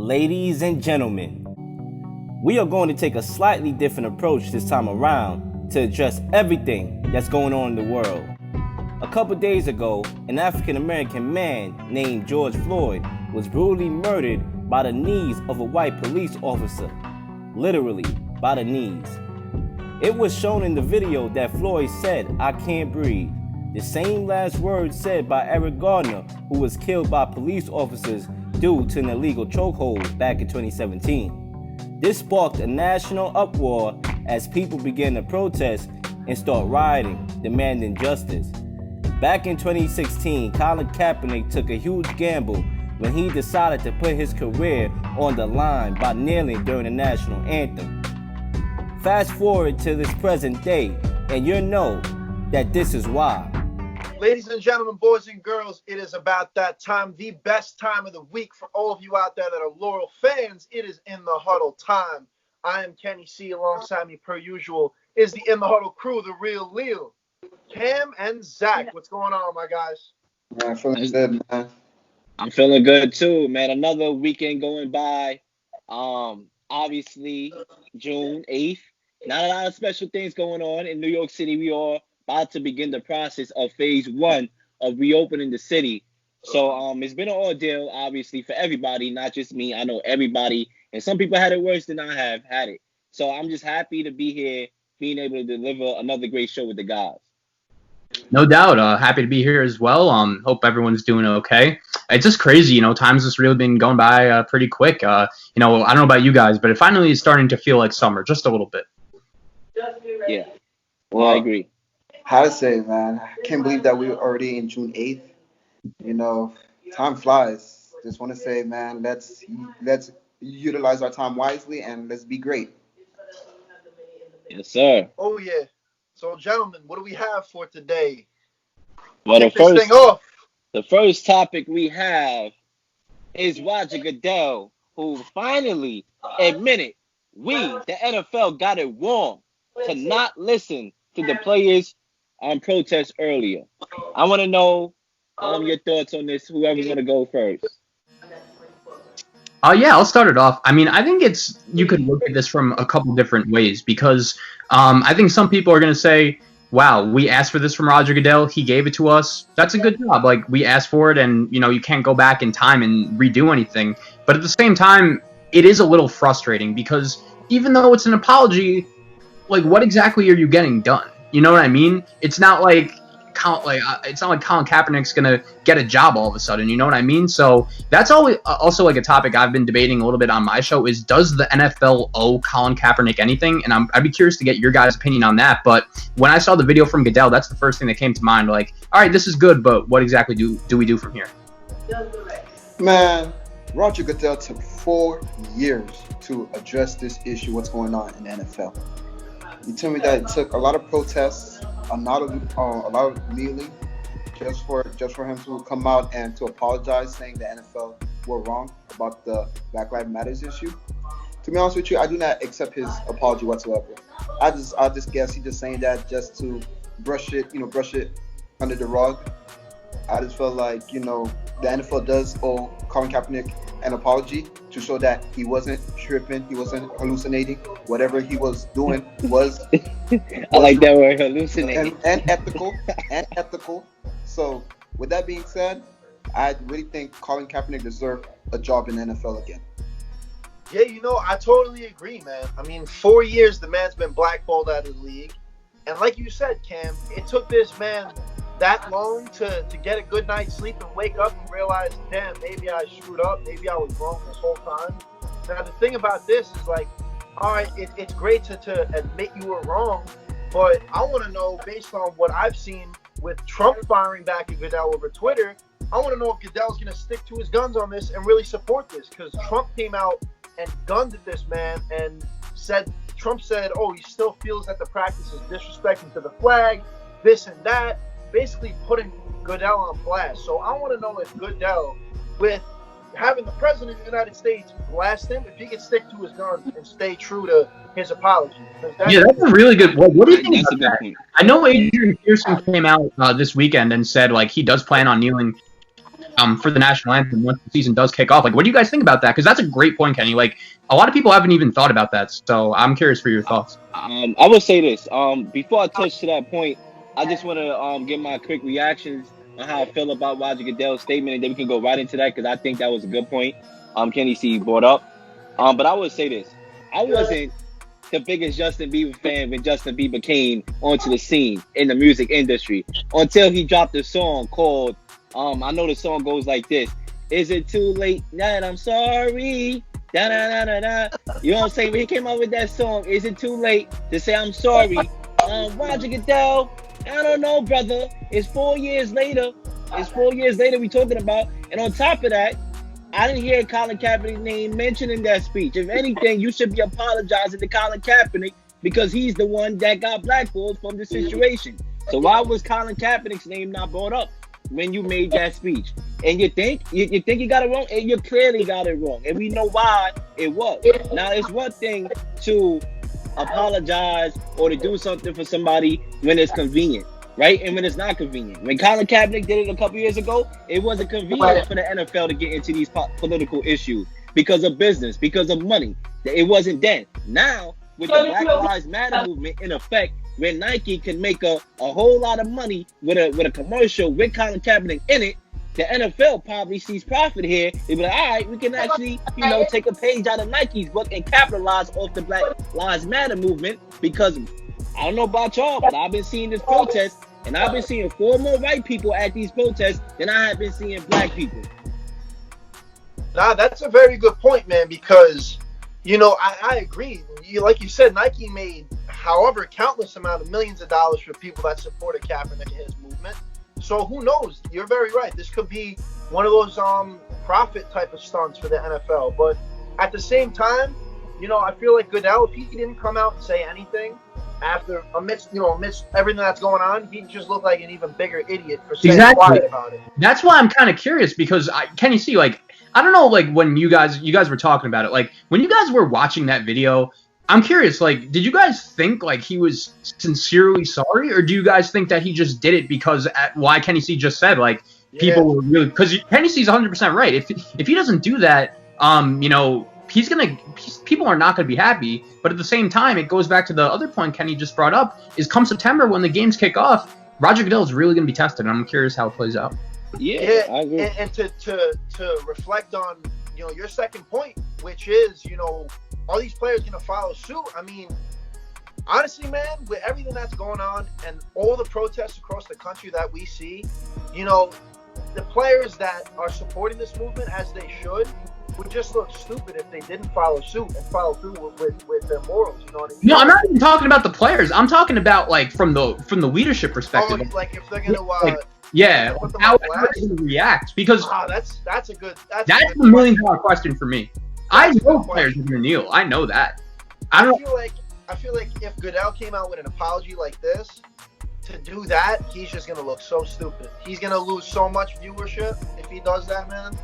Ladies and gentlemen, we are going to take a slightly different approach this time around to address everything that's going on in the world. A couple days ago, an African American man named George Floyd was brutally murdered by the knees of a white police officer. Literally, by the knees. It was shown in the video that Floyd said, "I can't breathe." The same last words said by Eric Garner, who was killed by police officers due to an illegal chokehold back in 2017. This sparked a national uproar as people began to protest and start rioting, demanding justice. Back in 2016, Colin Kaepernick took a huge gamble when he decided to put his career on the line by kneeling during the national anthem. Fast forward to this present day, and you'll know that this is why. Ladies and gentlemen, boys and girls, it is about that time, the best time of the week for all of you out there that are loyal fans. It is In the Huddle time. I am Kenny C. Alongside me, per usual, is the In the Huddle crew, the real Leo, Cam and Zach. What's going on, my guys? I'm feeling good, man. I'm feeling good too, man. Another weekend going by. Obviously, June 8th. Not a lot of special things going on in New York City. We are about to begin the process of phase 1 of reopening the city. So it's been an ordeal, obviously, for everybody, not just me. I know everybody, and some people had it worse than I have had it. So I'm just happy to be here, being able to deliver another great show with the guys. No doubt. Happy to be here as well. Hope everyone's doing okay. It's just crazy, time's just really been going by pretty quick. I don't know about you guys, but it finally is starting to feel like summer, just a little bit. Yeah, well, I agree. How to say, man? I can't believe that we're already in June 8th. Time flies. Just want to say, man, let's utilize our time wisely and let's be great. Yes, sir. Oh, yeah. So, gentlemen, what do we have for today? Well, Kick this thing off. The first topic we have is Rodger Goodell, who finally admitted the NFL, got it wrong to not listen to the players on protest earlier. I want to know your thoughts on this. Whoever's going to go first. Yeah, I'll start it off. I mean, I think you could look at this from a couple different ways because I think some people are going to say, wow, we asked for this from Rodger Goodell. He gave it to us. That's a good job. Like, we asked for it, and, you can't go back in time and redo anything. But at the same time, it is a little frustrating because even though it's an apology, like, what exactly are you getting done? You know what I mean? It's not like Colin Kaepernick's gonna get a job all of a sudden. You know what I mean? So that's also like a topic I've been debating a little bit on my show is, does the NFL owe Colin Kaepernick anything? And I'd be curious to get your guys' opinion on that. But when I saw the video from Goodell, that's the first thing that came to mind. Like, all right, this is good, but what exactly do we do from here? Man, Rodger Goodell took 4 years to address this issue. What's going on in the NFL? You tell me that it took a lot of protests, a lot of kneeling, just for him to come out and to apologize, saying the NFL were wrong about the Black Lives Matter issue. To be honest with you, I do not accept his apology whatsoever. I just guess he's just saying that just to brush it under the rug. I just felt like, the NFL does owe Colin Kaepernick an apology to show that he wasn't tripping, he wasn't hallucinating. Whatever he was doing was I like that word, hallucinating. And ethical. So with that being said, I really think Colin Kaepernick deserved a job in the NFL again. Yeah, I totally agree, man. I mean, 4 years the man's been blackballed out of the league. And like you said, Cam, it took this man that long to get a good night's sleep and wake up and realize, damn, maybe I screwed up, maybe I was wrong this whole time. Now, the thing about this is, like, all right, it's great to admit you were wrong, but I want to know, based on what I've seen with Trump firing back at Goodell over Twitter, I want to know if Goodell's going to stick to his guns on this and really support this, because Trump came out and gunned at this man and Trump said, oh, he still feels that the practice is disrespecting to the flag, this and that, basically putting Goodell on blast. So I want to know if Goodell, with having the president of the United States blast him, if he can stick to his guns and stay true to his apology. That's a really good one. What do you think about that? I know Adrian Pearson came out this weekend and said, like, he does plan on kneeling for the national anthem once the season does kick off. Like, what do you guys think about that? Because that's a great point, Kenny. Like, a lot of people haven't even thought about that. So I'm curious for your thoughts. I will say this. Before I touch to that point, I just want to give my quick reactions on how I feel about Roger Goodell's statement, and then we can go right into that because I think that was a good point. Kenny C brought up. But I would say this: I wasn't the biggest Justin Bieber fan when Justin Bieber came onto the scene in the music industry until he dropped a song called. I know the song goes like this: "Is it too late? That I'm sorry." Da, da, da, da, da. You know what I'm saying? When he came out with that song, "Is it too late to say I'm sorry?" Roger Goodell, I don't know, brother. It's 4 years later. We talking about, and on top of that, I didn't hear Colin Kaepernick's name mentioned in that speech. If anything, you should be apologizing to Colin Kaepernick because he's the one that got blackballed from the situation. So why was Colin Kaepernick's name not brought up when you made that speech? And you think you got it wrong? And you clearly got it wrong. And we know why it was. Now, it's one thing to apologize or to do something for somebody when it's convenient, right? And when it's not convenient. When Colin Kaepernick did it a couple years ago, it wasn't convenient for the NFL to get into these political issues because of business, because of money. It wasn't then. Now, with the Black Lives Matter movement in effect, where Nike can make a whole lot of money with a commercial with Colin Kaepernick in it, the NFL probably sees profit here. They be like, all right, we can actually, take a page out of Nike's book and capitalize off the Black Lives Matter movement because I don't know about y'all, but I've been seeing this protest and I've been seeing 4 more white people at these protests than I have been seeing black people. Nah, that's a very good point, man, because, I agree. Like you said, Nike made however countless amount of millions of dollars for people that supported Kaepernick and his movement. So who knows? You're very right. This could be one of those profit type of stunts for the NFL. But at the same time, I feel like Goodell, if he didn't come out and say anything amidst everything that's going on, he'd just look like an even bigger idiot for saying quiet about it. That's why I'm kind of curious because can you see, like, I don't know, like when you guys were talking about it, like when you guys were watching that video, I'm curious, like, did you guys think like he was sincerely sorry, or do you guys think that he just did it because why Kenny C just said, like, people were really, because Kenny C's 100% right. If he doesn't do that, people are not going to be happy. But at the same time, it goes back to the other point Kenny just brought up, is come September when the games kick off, Roger Goodell is really going to be tested, and I'm curious how it plays out. Yeah, I agree. And to reflect on, your second point, which is, are these players going to follow suit? I mean, honestly, man, with everything that's going on and all the protests across the country that we see, the players that are supporting this movement as they should would just look stupid if they didn't follow suit and follow through with their morals. You know what I mean? No, I'm not even talking about the players. I'm talking about like from the leadership perspective. Oh, like if they're going to how they're going to react, because that's a good that's a $1 million question for me. I know players are going to kneel. I know that. I feel like if Goodell came out with an apology like this, to do that, he's just going to look so stupid. He's going to lose so much viewership if he does that, man.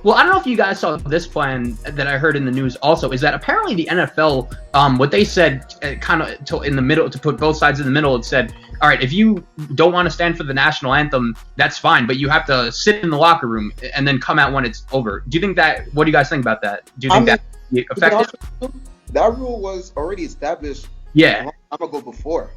Well, I don't know if you guys saw this plan that I heard in the news also, is that apparently the NFL, what they said kind of in the middle, to put both sides in the middle, it said, all right, if you don't want to stand for the national anthem, that's fine, but you have to sit in the locker room and then come out when it's over. Do you think what do you guys think about that? Do you think that's effective? That rule was already established. Yeah. I'm going to go before.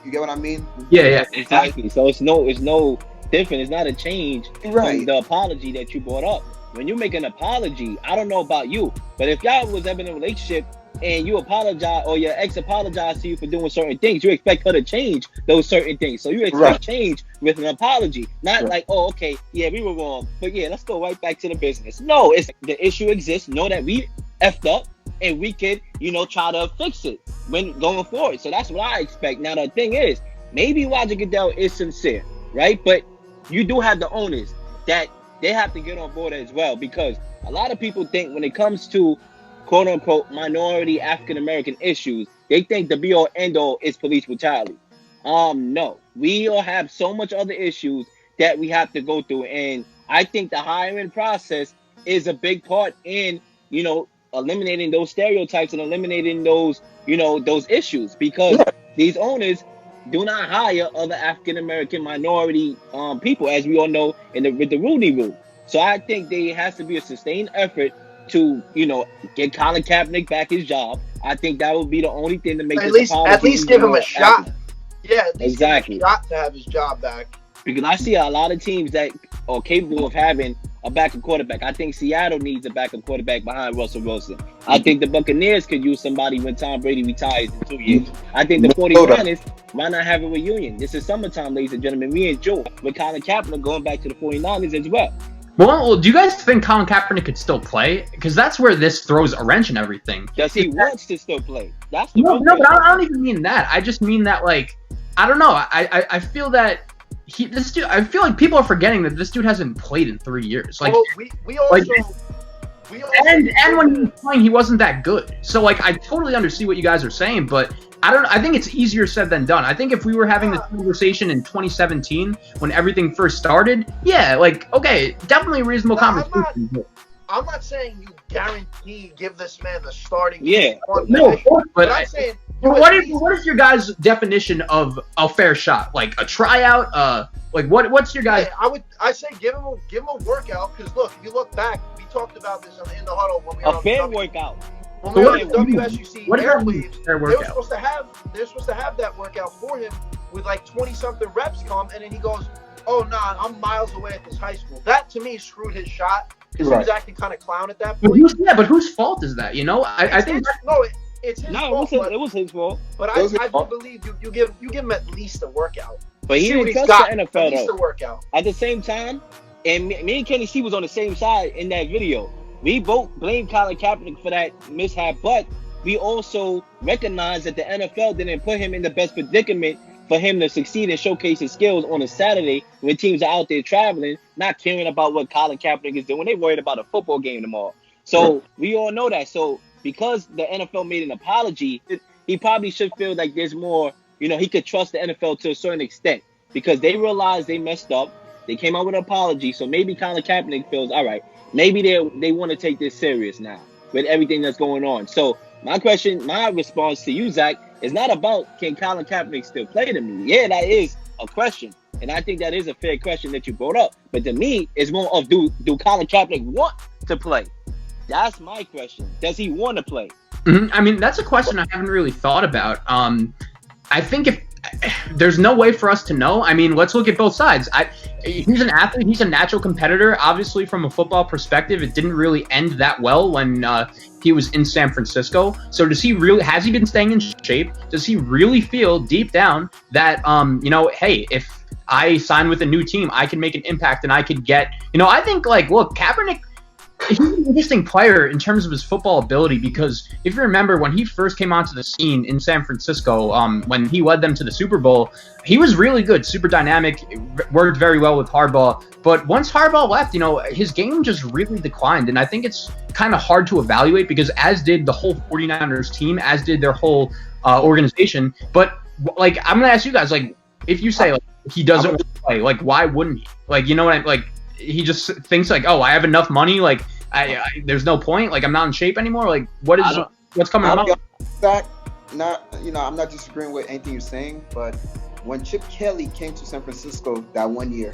You get what I mean? Yeah. Exactly. So it's no different. It's not a change from the apology that you brought up. When you make an apology, I don't know about you, but if y'all was ever in a relationship and you apologize, or your ex apologized to you for doing certain things, you expect her to change those certain things. So you expect change with an apology, not like, oh, okay, yeah, we were wrong, but yeah, let's go right back to the business. No, it's the issue exists. Know that we effed up, and we could, try to fix it when going forward. So that's what I expect. Now, the thing is, maybe Roger Goodell is sincere, right? But you do have the owners that they have to get on board as well, because a lot of people think when it comes to quote unquote minority African American issues, they think the be all end all is police brutality. No, we all have so much other issues that we have to go through. And I think the hiring process is a big part in, eliminating those stereotypes and eliminating those, those issues, because these owners, do not hire other African American minority people, as we all know with the Rooney Rule. So I think there has to be a sustained effort to, get Colin Kaepernick back his job. I think that would be the only thing to make at least give him a shot. Yeah, at least exactly. Give him a shot to have his job back. Because I see a lot of teams that are capable of having a backup quarterback. I think Seattle needs a backup quarterback behind Russell Wilson. I think the Buccaneers could use somebody when Tom Brady retires in 2 years. I think the 49ers might not have a reunion. This is summertime, ladies and gentlemen. We enjoy with Colin Kaepernick going back to the 49ers as well. Well, do you guys think Colin Kaepernick could still play? Because that's where this throws a wrench in everything. Does he wants to still play? That's the no, but I don't even mean that. I just mean that, like, I don't know. I feel that this dude. I feel like people are forgetting that this dude hasn't played in 3 years. Like, well, we also and when he was playing, he wasn't that good. So, like, I totally understand what you guys are saying, but I think it's easier said than done. I think if we were having this conversation in 2017 when everything first started, yeah, like, okay, definitely a reasonable conversation. I'm not saying you guarantee give this man the starting. Yeah, no, but I'm saying. What is your guys' definition of a fair shot? Like a tryout? Like what's your guys? I say give him a workout, because look, if you look back, we talked about this in the huddle when we were a fair workout. When we were on WSUC Airwaves, they're supposed to have that workout for him with like 20-something reps come, and then he goes, "Oh nah, I'm miles away at this high school." That to me screwed his shot, because he was acting kind of clown at that point. But whose fault is that? I think it's his fault. It was his fault. But I do believe you give him at least a workout. But he didn't trust the NFL at least a workout. At the same time, and me and Kenny C was on the same side in that video. We both blamed Colin Kaepernick for that mishap, but we also recognize that the NFL didn't put him in the best predicament for him to succeed and showcase his skills on a Saturday when teams are out there traveling, not caring about what Colin Kaepernick is doing. They're worried about a football game tomorrow. So we all know that. So because the NFL made an apology, he probably should feel like there's more, he could trust the NFL to a certain extent, because they realized they messed up. They came out with an apology. So maybe Colin Kaepernick feels, all right, maybe they want to take this serious now with everything that's going on. So my response to you, Zach, is not about can Colin Kaepernick still play to me. Yeah, that is a question. And I think that is a fair question that you brought up. But to me, it's more of do Colin Kaepernick want to play? That's my question. Does he want to play? Mm-hmm. I mean, that's a question I haven't really thought about. I think if there's no way for us to know. I mean, let's look at both sides. He's an athlete. He's a natural competitor. Obviously, from a football perspective, it didn't really end that well when he was in San Francisco. So has he been staying in shape? Does he really feel deep down that, hey, if I sign with a new team, I can make an impact and I could get, I think, like, look, Kaepernick, he's an interesting player in terms of his football ability, because if you remember when he first came onto the scene in San Francisco, when he led them to the Super Bowl, he was really good, super dynamic, worked very well with Harbaugh. But once Harbaugh left, his game just really declined. And I think it's kind of hard to evaluate, because as did the whole 49ers team, as did their whole organization. But, like, I'm going to ask you guys, like, if you say, like, he doesn't want to play, like, why wouldn't he? Like, he just thinks, like, oh, I have enough money, like, there's no point, like, I'm not in shape anymore, like, what's coming up? I'm not disagreeing with anything you're saying, but when Chip Kelly came to San Francisco that 1 year,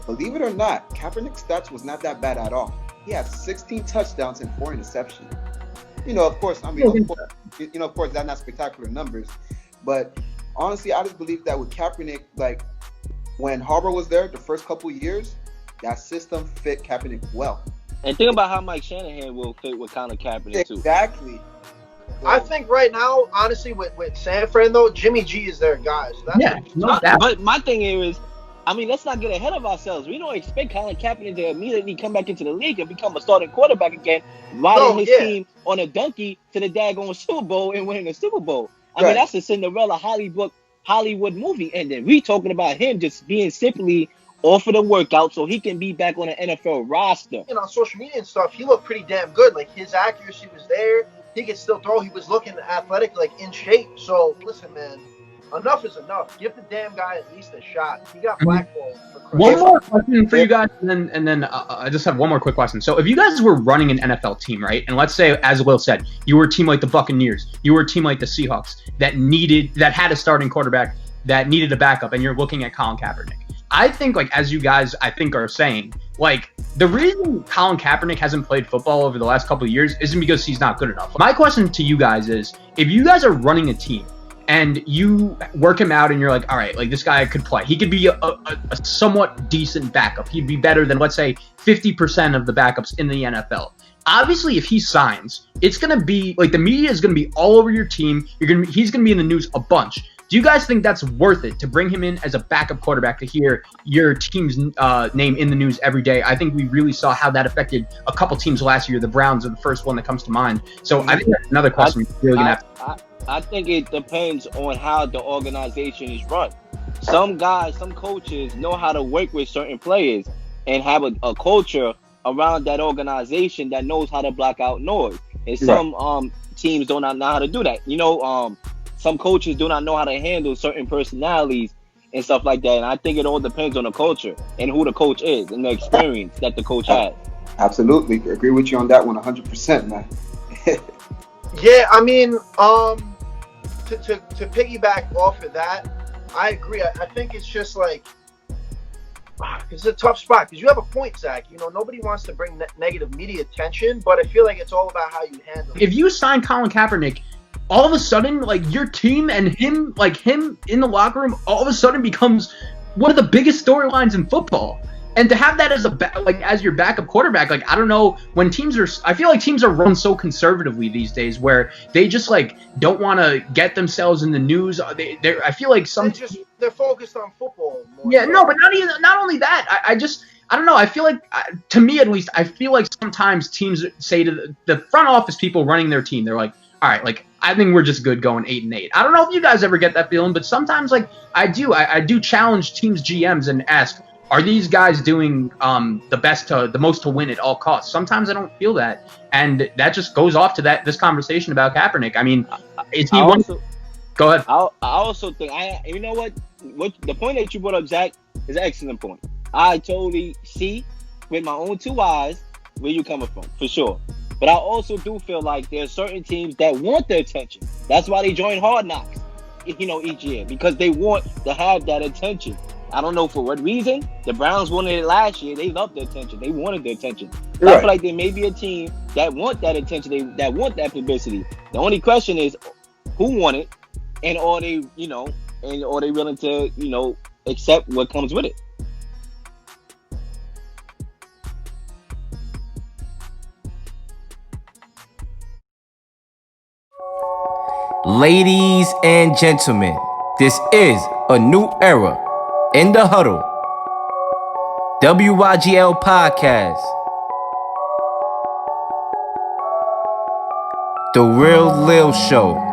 believe it or not, Kaepernick's stats was not that bad at all. He had 16 touchdowns and 4 interceptions. Of course, that's not spectacular numbers, but honestly, I just believe that with Kaepernick, like, when Harbaugh was there the first couple years, that system fit Kaepernick well. And think about how Mike Shanahan will fit with Colin Kaepernick too. Exactly. So, I think right now, honestly, with San Fran though, Jimmy G is their guy. So that's but my thing here is, I mean, let's not get ahead of ourselves. We don't expect Colin Kaepernick to immediately come back into the league and become a starting quarterback again, riding his team on a donkey to the daggone Super Bowl and winning the Super Bowl. I mean, that's a Cinderella Hollywood movie ending. We talking about him just being simply off of the workout so he can be back on the NFL roster. On social media and stuff, he looked pretty damn good. Like, his accuracy was there. He could still throw. He was looking athletic, like, in shape. So, listen, man, enough is enough. Give the damn guy at least a shot. He got blackballed. One more question for you guys, and then I just have one more quick question. So if you guys were running an NFL team, right, and let's say, as Will said, you were a team like the Buccaneers, you were a team like the Seahawks that had a starting quarterback, that needed a backup, and you're looking at Colin Kaepernick. I think, like, as you guys, I think, are saying, like, the reason Colin Kaepernick hasn't played football over the last couple of years isn't because he's not good enough. My question to you guys is, if you guys are running a team and you work him out and you're like, all right, like, this guy could play. He could be a somewhat decent backup. He'd be better than, let's say, 50% of the backups in the NFL. Obviously, if he signs, it's going to be, like, the media is going to be all over your team. He's going to be in the news a bunch. Do you guys think that's worth it to bring him in as a backup quarterback to hear your team's name in the news every day? I think we really saw how that affected a couple teams last year. The Browns are the first one that comes to mind. So I think that's another question we're really going to have. I think it depends on how the organization is run. Some guys, some coaches know how to work with certain players and have a culture around that organization that knows how to block out noise. And some teams do not know how to do that. You know, some coaches do not know how to handle certain personalities and stuff like that. And I think it all depends on the culture and who the coach is and the experience that the coach has. Absolutely. Agree with you on that one 100%, man. Yeah, I mean, to piggyback off of that, I agree. I think it's just like, it's a tough spot because you have a point, Zach. You know, nobody wants to bring negative media attention, but I feel like it's all about how you handle it. If you sign Colin Kaepernick, all of a sudden, like, your team and him in the locker room, all of a sudden becomes one of the biggest storylines in football. And to have that as as your backup quarterback, like, I don't know, I feel like teams are run so conservatively these days where they just, like, don't want to get themselves in the news. I feel like they're focused on football more. Yeah, no, but not only that. I don't know. I feel like, to me at least, I feel like sometimes teams say to the front office people running their team, they're like, all right, like, I think we're just good going 8-8. I don't know if you guys ever get that feeling, but sometimes, like, I do. I do challenge teams' GMs and ask, are these guys doing the most to win at all costs? Sometimes I don't feel that, and that just goes off to this conversation about Kaepernick. I mean, is he one? Go ahead. I also think you know what the point that you brought up, Zach, is an excellent point. I totally see with my own two eyes where you're coming from, for sure. But I also do feel like there are certain teams that want the attention. That's why they join Hard Knocks, you know, each year, because they want to have that attention. I don't know for what reason. The Browns wanted it last year. They loved the attention. They wanted the attention. Right. I feel like there may be a team that want that attention, that want that publicity. The only question is who want it, and are they willing to, you know, accept what comes with it. Ladies and gentlemen, this is a new era in the Huddle. WYGL Podcast. The Real Lil Show.